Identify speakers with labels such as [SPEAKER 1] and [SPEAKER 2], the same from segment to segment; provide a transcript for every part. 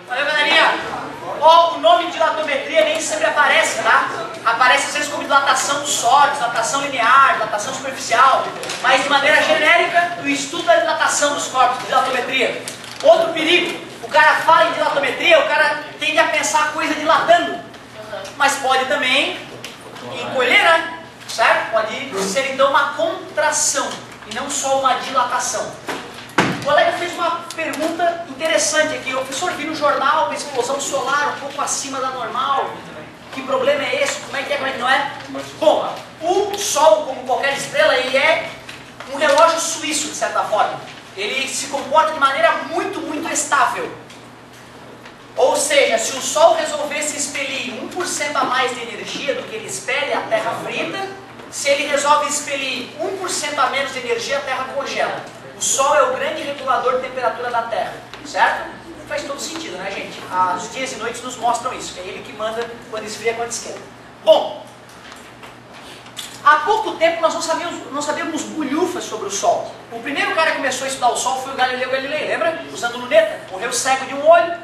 [SPEAKER 1] Valeu, galerinha. Ó, o nome de dilatometria nem sempre aparece, tá? Aparece às vezes como dilatação dos sólidos, dilatação linear, dilatação superficial, mas de maneira genérica, o estudo da dilatação dos corpos, dilatometria. Outro perigo, o cara fala em dilatometria, o cara tende a pensar a coisa dilatando, mas pode também encolher, né? Certo? Pode ser então uma contração e não só uma dilatação. O colega fez uma pergunta interessante aqui. O professor viu no jornal uma explosão solar um pouco acima da normal. Que problema é esse? Como é que não é? Bom, o Sol, como qualquer estrela, ele é um relógio suíço, de certa forma. Ele se comporta de maneira muito estável. Ou seja, se o Sol resolvesse expelir 1% a mais de energia do que ele expele, a Terra frita. Se ele resolve expelir 1% a menos de energia, a Terra congela. O Sol é o grande regulador de temperatura da Terra, certo? Faz todo sentido, né, gente? Os dias e noites nos mostram isso, que é ele que manda quando esfria, quando esquenta. Bom, há pouco tempo nós não sabíamos bulhufas sobre o Sol. O primeiro cara que começou a estudar o Sol foi o Galileu Galilei, lembra? Usando luneta. Morreu cego de um olho,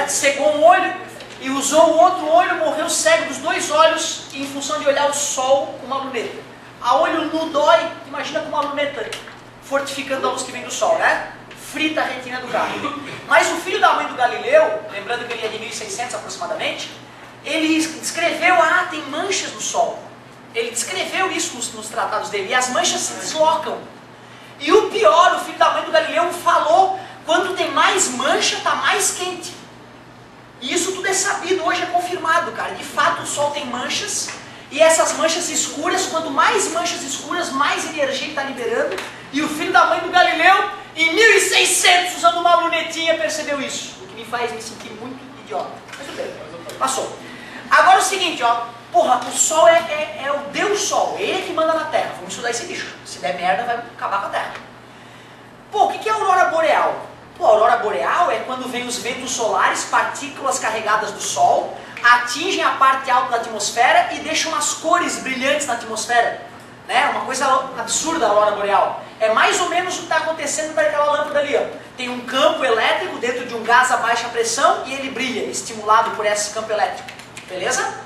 [SPEAKER 1] cegou um olho e usou o outro olho, morreu cego dos dois olhos em função de olhar o Sol com uma luneta. A olho nu dói, imagina com uma luneta fortificando a luz que vem do Sol, né? Frita a retina do cara. Mas o filho da mãe do Galileu, lembrando que ele é de 1600 aproximadamente, ele descreveu, tem manchas no Sol. Ele descreveu isso nos tratados dele, e as manchas se deslocam. E o pior, o filho da mãe do Galileu falou, quando tem mais mancha, está mais quente. E isso tudo é sabido, hoje é confirmado, cara. De fato o Sol tem manchas, e essas manchas escuras, quanto mais manchas escuras, mais energia ele está liberando. E o filho da mãe do Galileu, em 1600, usando uma lunetinha, percebeu isso. O que me faz me sentir muito idiota. Mas tudo bem, passou. Agora o seguinte, ó. Porra, o Sol é o Deus Sol, ele que manda na Terra. Vamos estudar esse bicho. Se der merda, vai acabar com a Terra. Pô, o que é a aurora boreal? Pô, a aurora boreal é quando vem os ventos solares, partículas carregadas do Sol, atingem a parte alta da atmosfera e deixam umas cores brilhantes na atmosfera. Né? Uma coisa absurda a aurora boreal. É mais ou menos o que está acontecendo naquela lâmpada ali. Ó. Tem um campo elétrico dentro de um gás a baixa pressão e ele brilha, estimulado por esse campo elétrico. Beleza?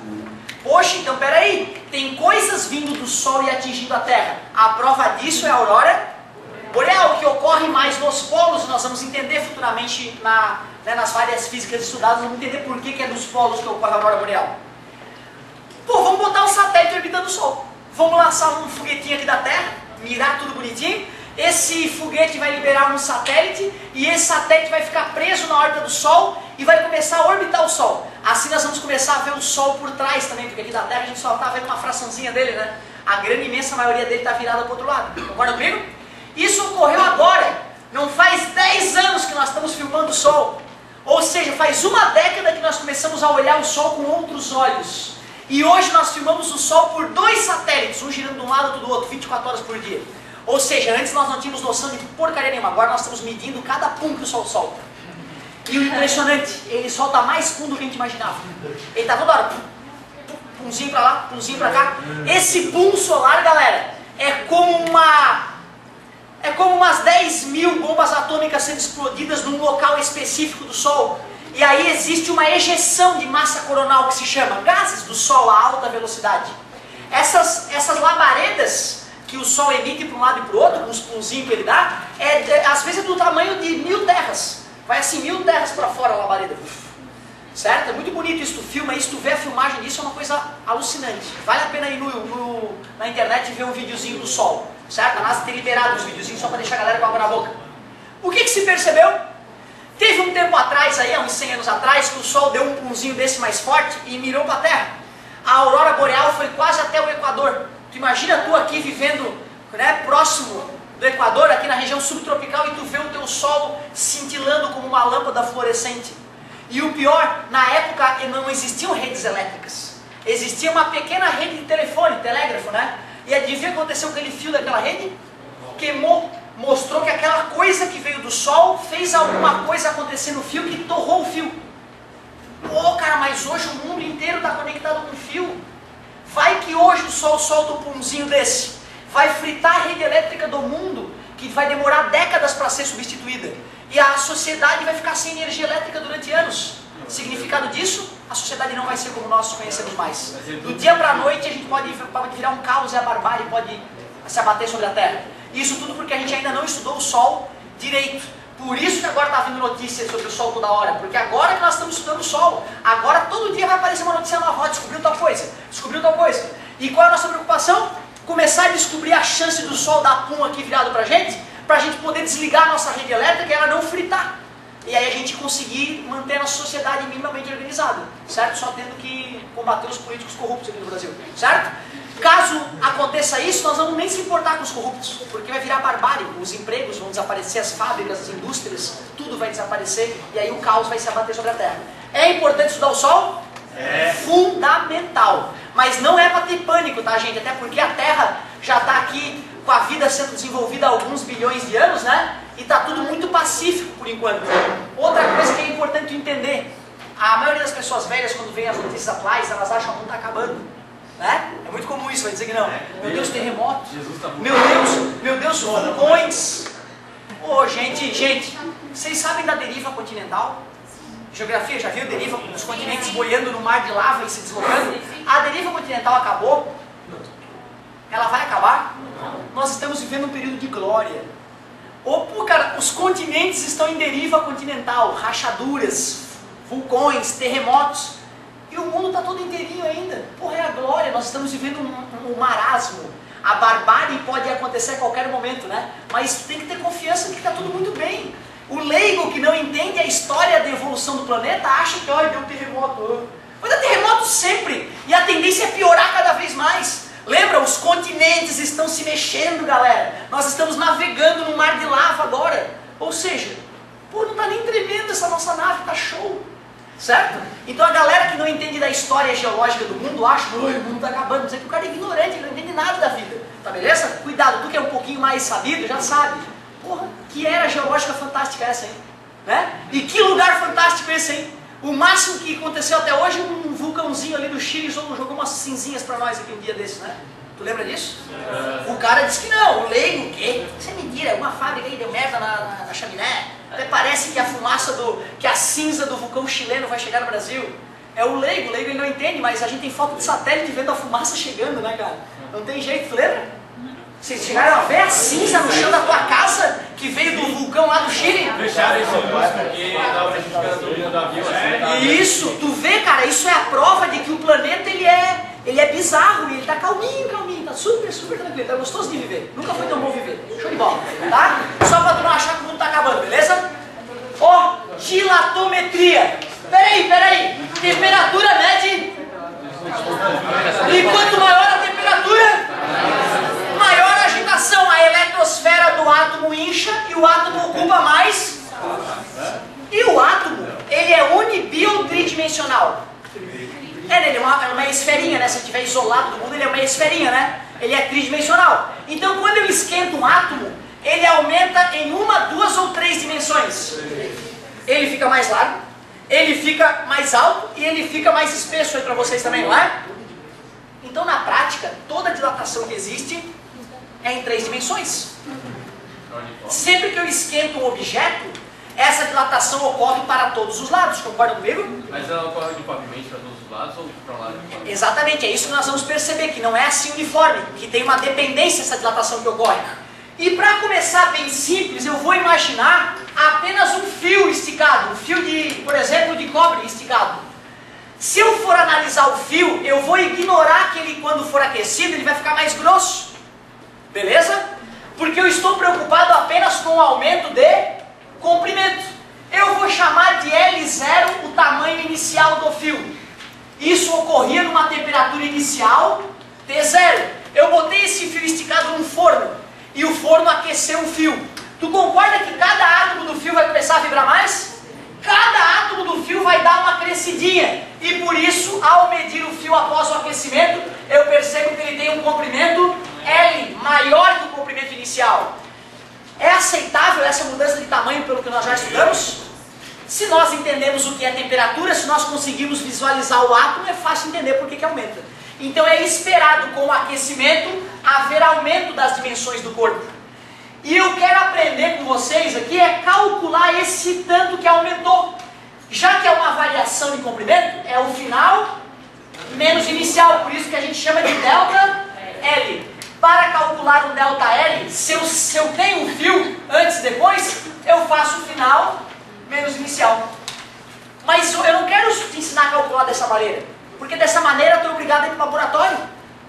[SPEAKER 1] Poxa, então peraí. Tem coisas vindo do Sol e atingindo a Terra. A prova disso é a aurora boreal, que ocorre mais nos polos. Nós vamos entender futuramente nas várias físicas estudadas, vamos entender por que é nos polos que ocorre a aurora boreal. Pô, vamos botar um satélite orbitando o Sol. Vamos lançar um foguetinho aqui da Terra, mirar tudo bonitinho. Esse foguete vai liberar um satélite e esse satélite vai ficar preso na órbita do Sol e vai começar a orbitar o Sol. Assim nós vamos começar a ver o Sol por trás também, porque aqui da Terra a gente só está vendo uma fraçãozinha dele, né? A grande imensa maioria dele está virada para o outro lado. Concorda comigo? Isso ocorreu agora. Não faz 10 anos que nós estamos filmando o Sol. Ou seja, faz uma década que nós começamos a olhar o Sol com outros olhos. E hoje nós filmamos o Sol por 2 satélites, um girando de um lado do outro, 24 horas por dia. Ou seja, antes nós não tínhamos noção de porcaria nenhuma, agora nós estamos medindo cada pum que o Sol solta. E o impressionante, ele solta mais pum do que a gente imaginava. Ele está toda hora, pumzinho para lá, pumzinho para cá. Esse pum solar, galera, é como umas 10 mil bombas atômicas sendo explodidas num local específico do Sol. E aí existe uma ejeção de massa coronal que se chama gases do Sol a alta velocidade. Essas labaredas que o Sol emite para um lado e para o outro, com os punzinhos que ele dá, às vezes é do tamanho de 1000 terras. Vai assim, 1000 terras para fora a labareda. Certo? É muito bonito isso, tu filma isso, tu vê a filmagem disso, é uma coisa alucinante. Vale a pena ir na internet e ver um videozinho do Sol. Certo? A NASA tem liberado os videozinhos só para deixar a galera com água na boca. O que se percebeu? Teve um tempo atrás, aí, há uns 100 anos atrás, que o Sol deu um punzinho desse mais forte e mirou para a Terra. A aurora boreal foi quase até o Equador. Tu imagina tu aqui vivendo, né, próximo do Equador, aqui na região subtropical, e tu vê o teu Sol cintilando como uma lâmpada fluorescente. E o pior, na época não existiam redes elétricas. Existia uma pequena rede de telefone, telégrafo, né? E adivinha o que aconteceu com aquele fio daquela rede? Queimou. Mostrou que aquela coisa que veio do Sol fez alguma coisa acontecer no fio que torrou o fio. Pô, cara, mas hoje o mundo inteiro está conectado com o fio. Vai que hoje o Sol solta um punzinho desse. Vai fritar a rede elétrica do mundo. que vai demorar décadas para ser substituída. E a sociedade vai ficar sem energia elétrica durante anos. Significado disso, a sociedade não vai ser como nós conhecemos mais. Do dia para a noite a gente pode virar um caos e a barbárie pode se abater sobre a Terra. Isso tudo porque a gente ainda não estudou o Sol direito. Por isso que agora está vindo notícias sobre o Sol toda hora. Porque agora que nós estamos estudando o Sol, agora todo dia vai aparecer uma notícia nova, descobriu tal coisa, descobriu tal coisa. E qual é a nossa preocupação? Começar a descobrir a chance do Sol dar pum aqui virado para a gente poder desligar a nossa rede elétrica e ela não fritar. E aí a gente conseguir manter a nossa sociedade minimamente organizada, certo? Só tendo que combater os políticos corruptos aqui no Brasil, certo? Caso aconteça isso, nós não vamos nem se importar com os corruptos, porque vai virar barbárie, os empregos vão desaparecer, as fábricas, as indústrias, tudo vai desaparecer e aí o caos vai se abater sobre a Terra. É importante estudar o Sol? É fundamental, mas não é para ter pânico, tá, gente? Até porque a Terra já está aqui com a vida sendo desenvolvida há alguns bilhões de anos, né? E está tudo muito pacífico por enquanto. Outra coisa que é importante entender, a maioria das pessoas velhas, quando vem as notícias atuais, elas acham que o mundo está acabando. Né? É muito comum isso, vai dizer que não. Meu Deus, terremotos. Meu Deus, vulcões. Ô, gente, vocês sabem da deriva continental? Geografia, já viu deriva com os continentes boiando no mar de lava e se deslocando? A deriva continental acabou? Ela vai acabar? Nós estamos vivendo um período de glória. Pô, cara, os continentes estão em deriva continental, rachaduras, vulcões, terremotos. E o mundo está todo inteirinho ainda. Porra, é a glória, nós estamos vivendo um marasmo. A barbárie pode acontecer a qualquer momento, né? Mas tem que ter confiança que está tudo muito bem. O leigo que não entende a história da evolução do planeta acha que, olha, deu um terremoto. Vai dar terremoto sempre. E a tendência é piorar cada vez mais. Lembra? Os continentes estão se mexendo, galera. Nós estamos navegando no mar de lava agora. Ou seja, pô, não está nem tremendo essa nossa nave, tá show. Certo? Então a galera que não entende da história geológica do mundo acha que o mundo está acabando. Dizer que o cara é ignorante, ele não entende nada da vida. Tá beleza? Cuidado, tu que é um pouquinho mais sabido, já sabe. Porra, que era geológica fantástica essa, hein? Né? E que lugar fantástico esse, hein? O máximo que aconteceu até hoje é um vulcãozinho ali do Chile jogou umas cinzinhas pra nós aqui um dia desse, né? Tu lembra disso? O cara disse que não, o leigo, o quê? Isso é mentira, é uma fábrica aí deu merda na chaminé. Até parece que a fumaça que a cinza do vulcão chileno vai chegar no Brasil. É o leigo ele não entende, mas a gente tem foto de satélite vendo a fumaça chegando, né, cara? Não tem jeito, tu lembra? Vocês chegaram a ver a cinza no chão da tua casa que veio do vulcão lá do Chile?
[SPEAKER 2] Fecharam esse luz porque dava pra gente ficar na turbina do avião assim.
[SPEAKER 1] Isso, tu vê, cara, isso é a prova de que o planeta ele é bizarro e ele tá calminho, tá super tranquilo, tá gostoso de viver. Nunca foi tão bom viver. Show de bola, tá? Só pra tu não achar que o mundo tá acabando, beleza? Ó, dilatometria. Peraí. Temperatura mede. E quanto maior a temperatura, maior a agitação. A eletrosfera do átomo incha e o átomo ocupa mais. E o átomo, ele é uni-, ou tridimensional? Ele é uma esferinha, né? Se ele estiver isolado do mundo, ele é uma esferinha, né? Ele é tridimensional. Então, quando eu esquento um átomo, ele aumenta em 1, 2 ou 3 dimensões. Ele fica mais largo, ele fica mais alto e ele fica mais espesso aí para vocês também, não é? Então, na prática, toda dilatação que existe é em 3 dimensões. Sempre que eu esquento um objeto, essa dilatação ocorre para todos os lados, concordam comigo?
[SPEAKER 2] Mas ela ocorre uniformemente para todos os lados ou para um lado?
[SPEAKER 1] Exatamente, é isso que nós vamos perceber, que não é assim uniforme, que tem uma dependência essa dilatação que ocorre. E para começar bem simples, eu vou imaginar apenas um fio esticado, um fio de, por exemplo, de cobre esticado. Se eu for analisar o fio, eu vou ignorar que ele, quando for aquecido, ele vai ficar mais grosso. Beleza? Porque eu estou preocupado apenas com o aumento de comprimento. Eu vou chamar de L0 o tamanho inicial do fio. Isso ocorria numa temperatura inicial T0. Eu botei esse fio esticado num forno e o forno aqueceu o fio. Tu concorda que cada átomo do fio vai começar a vibrar mais? Cada átomo do fio vai dar uma crescidinha. E por isso, ao medir o fio após o aquecimento, eu percebo que ele tem um comprimento L, maior que o comprimento inicial. É aceitável essa mudança de tamanho pelo que nós já estudamos? Se nós entendemos o que é temperatura, se nós conseguimos visualizar o átomo, é fácil entender por que aumenta. Então é esperado com o aquecimento haver aumento das dimensões do corpo. E eu quero aprender com vocês aqui é calcular esse tanto que aumentou. Já que é uma variação de comprimento, é o final menos inicial, por isso que a gente chama de delta L. Para calcular o delta L, se eu tenho um fio antes e depois, eu faço o final menos inicial. Mas eu não quero te ensinar a calcular dessa maneira, porque dessa maneira eu estou obrigado a ir para o laboratório,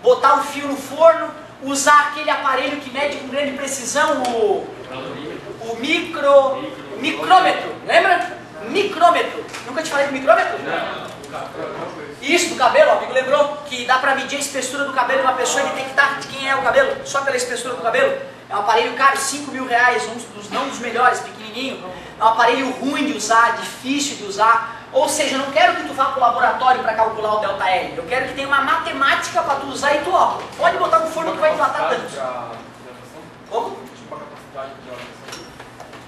[SPEAKER 1] botar o fio no forno, usar aquele aparelho que mede com grande precisão, o micrômetro, lembra? Micrômetro. Nunca te falei de micrômetro?
[SPEAKER 2] Não.
[SPEAKER 1] Isso, do cabelo, o amigo lembrou que dá pra medir a espessura do cabelo de uma pessoa e ele tem que estar de quem é o cabelo, só pela espessura do cabelo. É um aparelho caro, 5 mil reais, não dos melhores, pequenininho. É um aparelho ruim de usar, difícil de usar. Ou seja, eu não quero que tu vá pro laboratório para calcular o delta L. Eu quero que tenha uma matemática para tu usar e tu, ó, pode botar no forno que vai dilatar tanto. Como?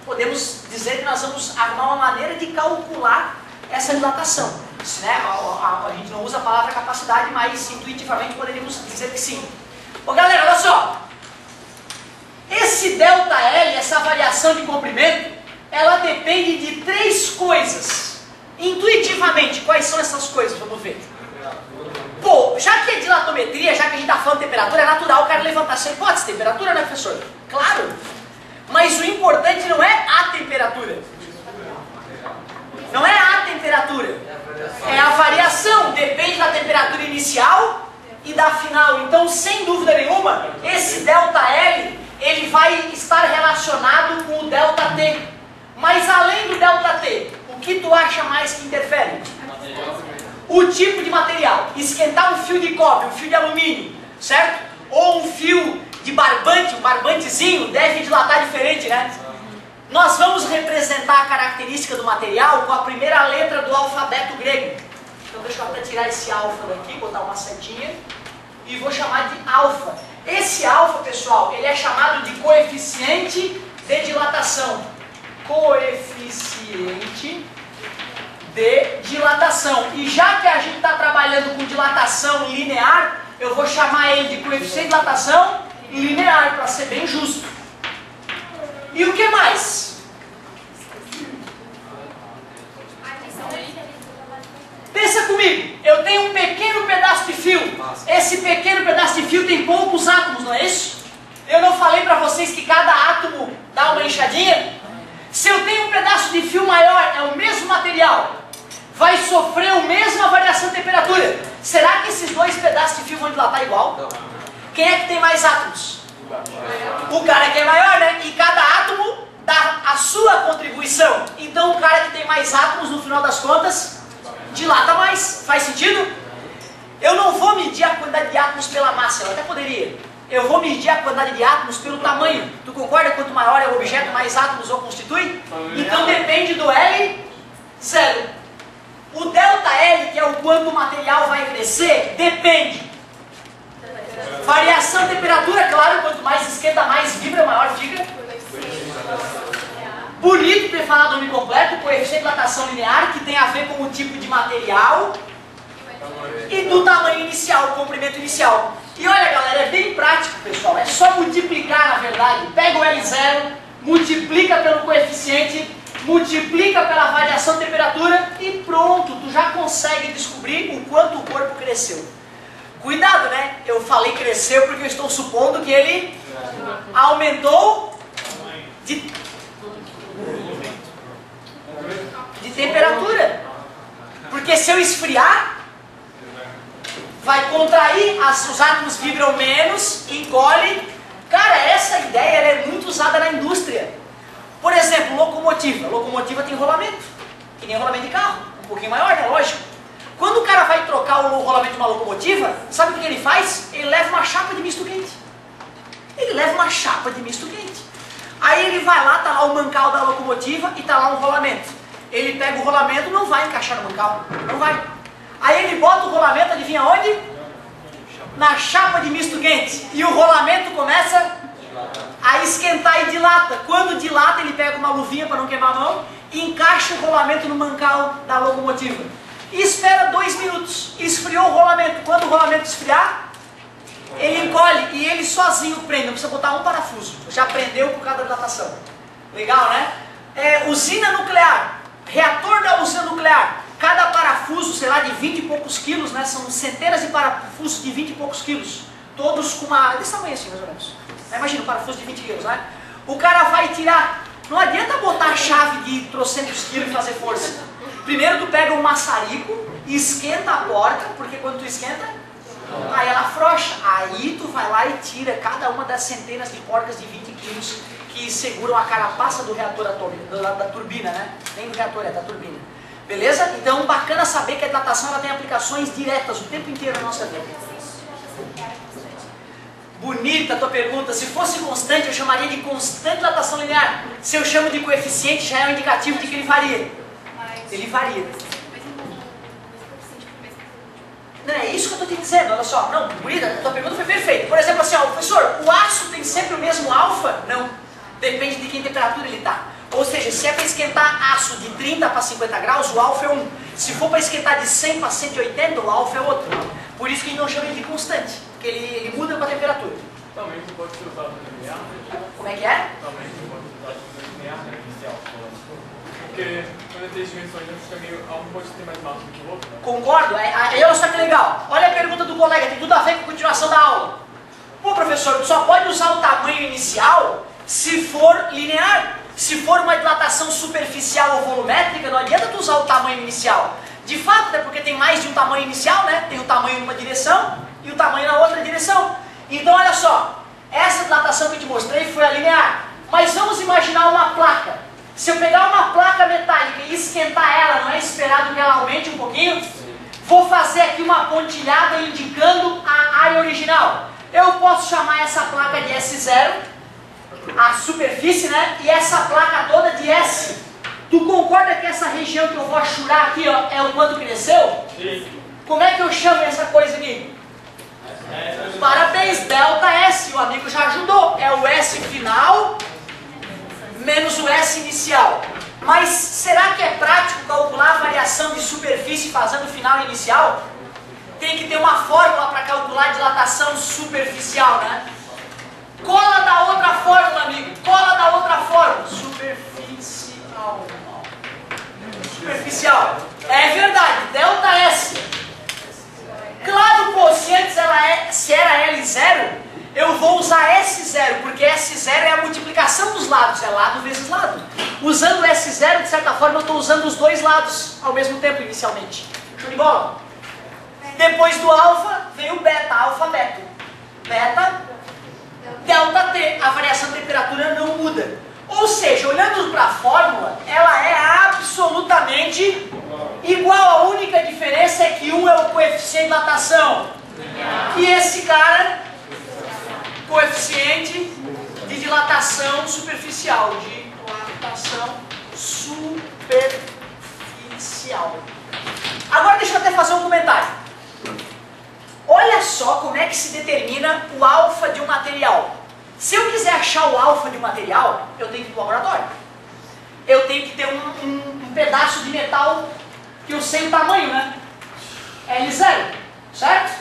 [SPEAKER 1] Podemos dizer que nós vamos arrumar uma maneira de calcular essa dilatação. Né? A gente não usa a palavra capacidade, mas intuitivamente poderíamos dizer que sim. Ô galera, olha só. Esse delta L, essa variação de comprimento, ela depende de 3 coisas. Intuitivamente, quais são essas coisas? Vamos ver. Pô, já que é dilatometria, já que a gente está falando de temperatura, é natural o cara levantar essa hipótese. Temperatura, né, professor? Claro. Mas o importante não é a temperatura. Não é a temperatura. É a variação. Depende da temperatura inicial e da final. Então, sem dúvida nenhuma, esse delta L, ele vai estar relacionado com o delta T. Mas além do delta T, o que tu acha mais que interfere? O tipo de material. Esquentar um fio de cobre, um fio de alumínio, certo? Ou um fio de barbante, um barbantezinho, deve dilatar diferente, né? Nós vamos representar a característica do material com a primeira letra do alfabeto grego. Então deixa eu até tirar esse alfa daqui, botar uma setinha, e vou chamar de alfa. Esse alfa, pessoal, ele é chamado de coeficiente de dilatação. Coeficiente de dilatação. E já que a gente está trabalhando com dilatação linear, eu vou chamar ele de coeficiente de dilatação linear, para ser bem justo. E o que mais? Pensa comigo, eu tenho um pequeno pedaço de fio. Esse pequeno pedaço de fio tem poucos átomos, não é isso? Eu não falei para vocês que cada átomo dá uma inchadinha? Se eu tenho um pedaço de fio maior, é o mesmo material, vai sofrer a mesma variação de temperatura. Será que esses 2 pedaços de fio vão dilatar igual? Não. Quem é que tem mais átomos? O cara que é maior, né? E cada átomo dá a sua contribuição. Então o cara que tem mais átomos, no final das contas, dilata mais. Faz sentido? Eu não vou medir a quantidade de átomos pela massa, eu até poderia. Eu vou medir a quantidade de átomos pelo tamanho. Tu concorda? Quanto maior é o objeto, mais átomos o constitui? Então depende do L0. O delta L, que é o quanto o material vai crescer, depende. Variação de temperatura, claro, quanto mais esquenta, mais vibra, maior fica. Bonito ter falado o nome completo, coeficiente de dilatação linear, que tem a ver com o tipo de material e do tamanho inicial, o comprimento inicial. E olha galera, é bem prático pessoal, é só multiplicar na verdade. Pega o L0, multiplica pelo coeficiente, multiplica pela variação de temperatura e pronto, tu já consegue descobrir o quanto o corpo cresceu. Cuidado, né? Eu falei cresceu porque eu estou supondo que ele aumentou de temperatura. Porque se eu esfriar, vai contrair, os átomos vibram menos, engole. Cara, essa ideia ela é muito usada na indústria. Por exemplo, locomotiva. Locomotiva tem rolamento, que nem rolamento de carro, um pouquinho maior, né? Lógico. Quando o cara vai trocar o rolamento de uma locomotiva, sabe o que ele faz? Ele leva uma chapa de misto quente. Ele leva uma chapa de misto quente. Aí ele vai lá, tá lá o mancal da locomotiva e tá lá um rolamento. Ele pega o rolamento, não vai encaixar no mancal, não vai. Aí ele bota o rolamento, adivinha onde? Na chapa de misto quente. E o rolamento começa a esquentar e dilata. Quando dilata, ele pega uma luvinha para não queimar a mão e encaixa o rolamento no mancal da locomotiva. E espera 2 minutos. Esfriou o rolamento. Quando o rolamento esfriar, Ele encolhe e ele sozinho prende, não precisa botar um parafuso. Já prendeu por causa da dilatação. Legal, né? Usina nuclear, reator da usina nuclear. Cada parafuso, sei lá, de 20 e poucos quilos, né? São centenas de parafusos de 20 e poucos quilos. Todos com uma... desse tamanho assim, mais ou menos. Imagina, um parafuso de 20 quilos, né? O cara vai tirar... Não adianta botar a chave de trocentos quilos e fazer força. Primeiro tu pega um maçarico e esquenta a porca, porque quando tu esquenta, aí ela afrouxa. Aí tu vai lá e tira cada uma das centenas de porcas de 20 quilos que seguram a carapaça do reator atômico, da turbina, né? Nem do reator, é da turbina. Beleza? Então, bacana saber que a dilatação ela tem aplicações diretas o tempo inteiro na nossa vida. Bonita a tua pergunta. Se fosse constante, eu chamaria de constante dilatação linear. Se eu chamo de coeficiente, já é um indicativo de que ele varia. Ele varia. Não, é isso que eu estou te dizendo, olha só. Não, bonita, a tua pergunta foi perfeita. Por exemplo, assim, ó, professor, o aço tem sempre o mesmo alfa? Não. Depende de que temperatura ele está. Ou seja, se é para esquentar aço de 30 para 50 graus, o alfa é 1. Se for para esquentar de 100 para 180, o alfa é outro. Por isso que a gente não chama ele de constante, porque ele muda com a temperatura.
[SPEAKER 2] Também você pode ser usado no linear.
[SPEAKER 1] Como é que é?
[SPEAKER 2] Também você pode ser usado no linear, né, inicial. Porque quando tem dimensões, um pode ter mais massa do que o outro.
[SPEAKER 1] Concordo. Aí olha só que legal. Olha a pergunta do colega, tem tudo a ver com a continuação da aula. Pô, professor, tu só pode usar o tamanho inicial se for linear. Se for uma dilatação superficial ou volumétrica, não adianta tu usar o tamanho inicial. De fato, é porque tem mais de um tamanho inicial, né? Tem o tamanho numa direção e o tamanho na outra direção. Então, olha só, essa dilatação que eu te mostrei foi a linear. Mas vamos imaginar uma placa. Se eu pegar uma placa metálica e esquentar ela, não é esperado que ela aumente um pouquinho? Vou fazer aqui uma pontilhada indicando a área original. Eu posso chamar essa placa de S0, a superfície, né? E essa placa toda de S. Tu concorda que essa região que eu vou achurar aqui, ó, é o quanto cresceu?
[SPEAKER 2] Sim.
[SPEAKER 1] Como é que eu chamo essa coisa aqui? Parabéns, delta S. O amigo já ajudou. É o S final menos o S inicial. Mas será que é prático calcular a variação de superfície fazendo final e inicial? Tem que ter uma fórmula para calcular a dilatação superficial, né? Cola da outra fórmula, amigo. Cola da outra fórmula. Superficial. Superficial. É verdade. Delta S. Claro, pô, se antes se era L0, eu vou usar S0, porque S0 é a multiplicação dos lados, é lado vezes lado. Usando S0, de certa forma, eu estou usando os dois lados ao mesmo tempo, inicialmente. Show de bola? Depois do alfa, vem o beta, alfa, beta. Beta, delta T, a variação de temperatura não muda. Ou seja, olhando para a fórmula, ela é absolutamente igual. A única diferença é que um é o coeficiente de dilatação e esse cara, coeficiente de dilatação superficial. Dilatação superficial. Agora deixa eu até fazer um comentário. Olha só como é que se determina o alfa de um material. Se eu quiser achar o alfa de um material, eu tenho que ir para o laboratório. Eu tenho que ter um pedaço de metal que eu sei o tamanho, né? L0, certo?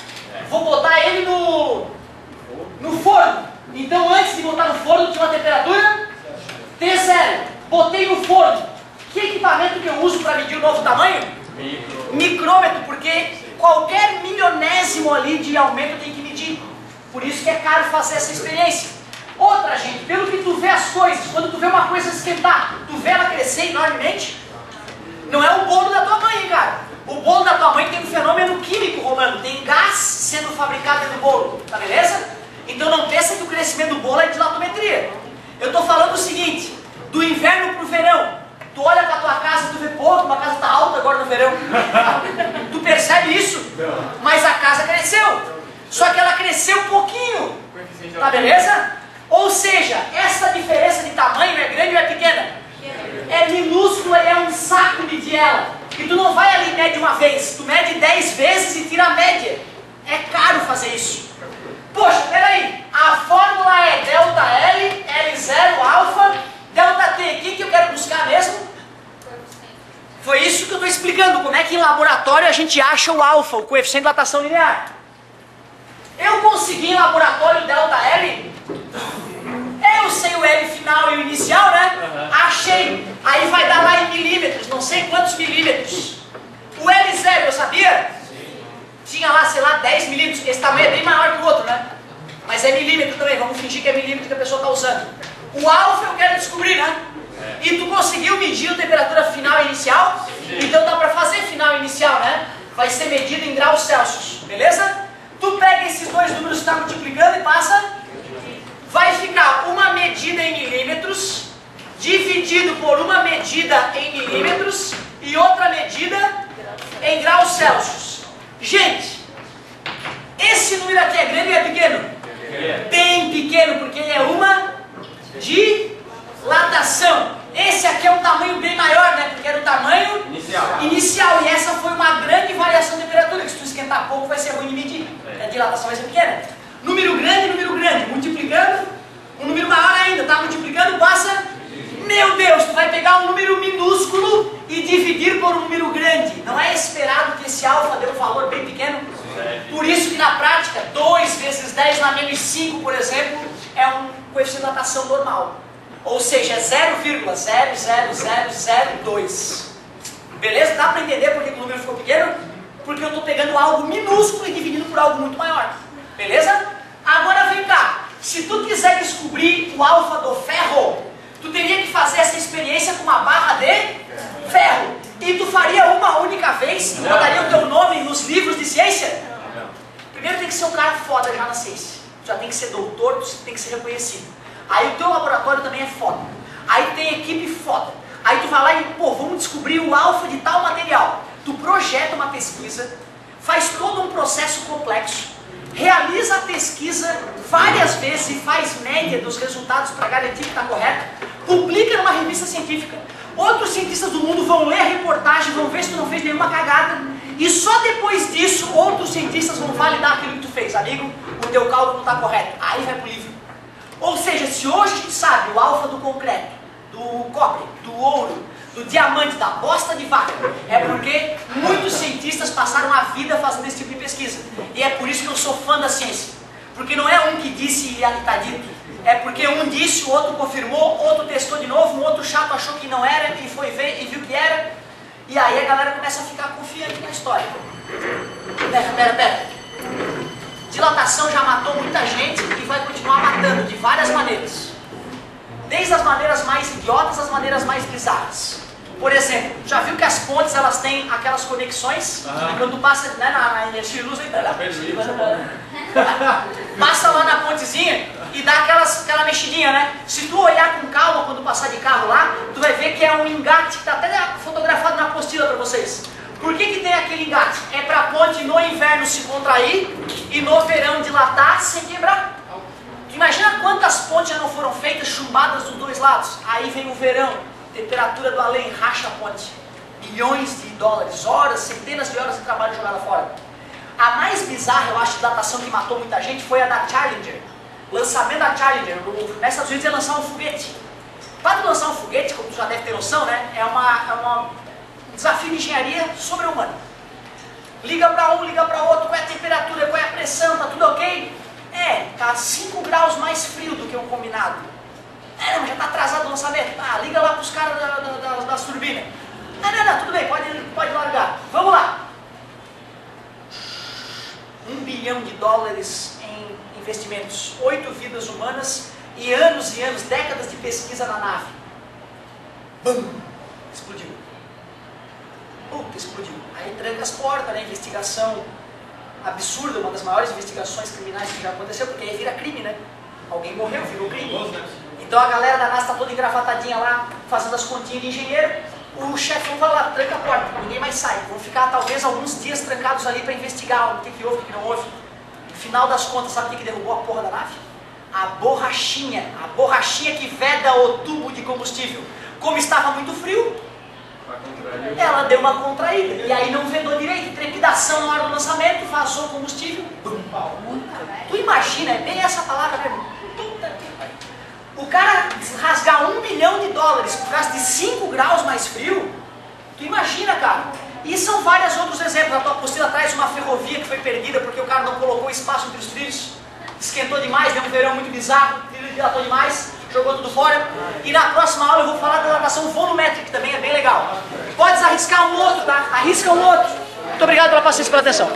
[SPEAKER 1] Vou botar ele no forno. Então, antes de botar no forno, tinha uma temperatura T0. Botei no forno. Que equipamento que eu uso para medir o novo tamanho? Micrômetro, porque qualquer milionésimo ali de aumento tem que medir. Por isso que é caro fazer essa experiência. Outra, gente, pelo que tu vê as coisas, quando tu vê uma coisa esquentar, tu vê ela crescer enormemente? Não é o bolo da tua mãe, cara. O bolo da tua mãe tem um fenômeno químico rolando, tem gás sendo fabricado dentro do bolo, tá beleza? Então não pensa que o crescimento do bolo é dilatometria. Eu tô falando o seguinte, do inverno pro verão. Tu olha pra tua casa e tu vê, pô, uma casa tá alta agora no verão. Tu percebe isso? Mas a casa cresceu. Só que ela cresceu um pouquinho. Tá beleza? Ou seja, essa diferença de tamanho é grande ou é pequena? É minúscula e é um saco medir ela. E tu não vai ali e mede uma vez. Tu mede 10 vezes e tira a média. É caro fazer isso. Poxa, peraí. A fórmula é delta L, L0, alfa, delta T. O que eu quero buscar mesmo? Foi isso que eu estou explicando. Como é que em laboratório a gente acha o alfa, o coeficiente de dilatação linear. Eu consegui em laboratório delta L. Eu sei o L final e o inicial, né? Achei. Aí vai dar lá em milímetros, não sei quantos milímetros. O L0, eu sabia? Tinha lá, sei lá, 10 milímetros. Esse tamanho é bem maior que o outro, né? Mas é milímetro também, vamos fingir que é milímetro que a pessoa está usando. O alfa eu quero descobrir, né? E tu conseguiu medir a temperatura final e inicial? Então dá para fazer final e inicial, né? Vai ser medido em graus Celsius, beleza? Tu pega esses dois números que está multiplicando e passa. Vai ficar uma medida em milímetros, dividido por uma medida em milímetros e outra medida em graus Celsius. Gente, esse número aqui é grande ou é pequeno? Bem pequeno, porque ele é uma dilatação. Esse aqui é um tamanho bem maior, né? Porque era o tamanho inicial. E essa foi uma grande variação de temperatura, que se tu esquentar pouco vai ser ruim de medir. A dilatação vai ser pequena. Número grande, multiplicando, um número maior ainda, tá multiplicando, passa. Meu Deus, tu vai pegar um número minúsculo e dividir por um número grande. Não é esperado que esse alfa dê um valor bem pequeno? Por isso que na prática, 2 vezes 10 na menos 5, por exemplo, é um coeficiente de dilatação normal. Ou seja, é 0,00002. Beleza? Dá para entender por que o número ficou pequeno? Porque eu estou pegando algo minúsculo e dividindo por algo muito maior. Beleza? Agora vem cá. Se tu quiser descobrir o alfa do ferro, tu teria que fazer essa experiência com uma barra de ferro. E tu faria uma única vez? Botaria o teu nome nos livros de ciência? Primeiro tem que ser um cara foda já na ciência. Tu já tem que ser doutor, tu tem que ser reconhecido. Aí o teu laboratório também é foda. Aí tem equipe foda. Aí tu vai lá e, pô, vamos descobrir o alfa de tal material. Tu projeta uma pesquisa, faz todo um processo complexo, realiza a pesquisa várias vezes e faz média dos resultados para garantir que está correto, publica numa revista científica. Outros cientistas do mundo vão ler a reportagem, vão ver se tu não fez nenhuma cagada, e só depois disso outros cientistas vão validar aquilo que tu fez. Amigo, o teu cálculo não está correto. Aí vai pro livro. Ou seja, se hoje a gente sabe o alfa do concreto, do cobre, do ouro, do diamante, da bosta de vaca, é porque muitos cientistas passaram a vida fazendo esse tipo de pesquisa. E é por isso que eu sou fã da ciência. Porque não é um que disse e ali está dito. É porque um disse, o outro confirmou, outro testou de novo, um outro chato achou que não era e foi ver e viu que era. E aí a galera começa a ficar confiante na história. Pera. Dilatação já matou muita gente e vai continuar matando de várias maneiras. Desde as maneiras mais idiotas às maneiras mais bizarras. Por exemplo, já viu que as pontes elas têm aquelas conexões? Quando tu passa na energia de luz, passa lá na pontezinha e dá aquela mexidinha, né? Se tu olhar com calma quando passar de carro lá, tu vai ver que é um engate que está até fotografado na apostila para vocês. Por que tem aquele engate? É para a ponte no inverno se contrair e no verão dilatar sem quebrar. Imagina quantas pontes já não foram feitas chumbadas dos dois lados. Aí vem o verão, temperatura do além, racha a ponte. Milhões de dólares, horas, centenas de horas de trabalho jogada fora. A mais bizarra, eu acho, dilatação que matou muita gente foi a da Challenger. Lançamento da Challenger. Nos Estados Unidos ia lançar um foguete. Para lançar um foguete, como tu já deve ter noção, né? É um desafio de engenharia sobre-humano. Liga para um, liga para outro, qual é a temperatura, qual é a pressão, tá tudo ok? Tá 5 graus mais frio do que o combinado. Mas já tá atrasado o lançamento. Liga lá para os caras das turbinas. Não, tudo bem, pode largar. Vamos lá. $1 bilhão em investimentos, 8 vidas humanas e anos, décadas de pesquisa na nave. Bum! Explodiu. Explodiu. Aí tranca as portas, né? Investigação absurda, uma das maiores investigações criminais que já aconteceu, porque aí vira crime, né? Alguém morreu, virou crime. Então a galera da NASA está toda engravatadinha lá, fazendo as continhas de engenheiro. O chefão vai lá, tranca a porta, ninguém mais sai. Vão ficar talvez alguns dias trancados ali para investigar o que houve, o que não houve. No final das contas, sabe o que derrubou a porra da nave? A borrachinha que veda o tubo de combustível. Como estava muito frio, ela deu uma contraída, e aí não vedou direito, trepidação na hora do lançamento, vazou o combustível. Tu imagina, é bem essa palavra mesmo. O cara rasgar $1 bilhão por causa de 5 graus mais frio, tu imagina, cara. E são vários outros exemplos. A tua apostila traz uma ferrovia que foi perdida porque o cara não colocou espaço entre os trilhos, esquentou demais, deu um verão muito bizarro, o trilho dilatou demais, jogou tudo fora. E na próxima aula eu vou falar da dilatação volumétrica, que também é bem legal. Podes arriscar um outro, tá? Arrisca um outro. Muito obrigado pela paciência e pela atenção.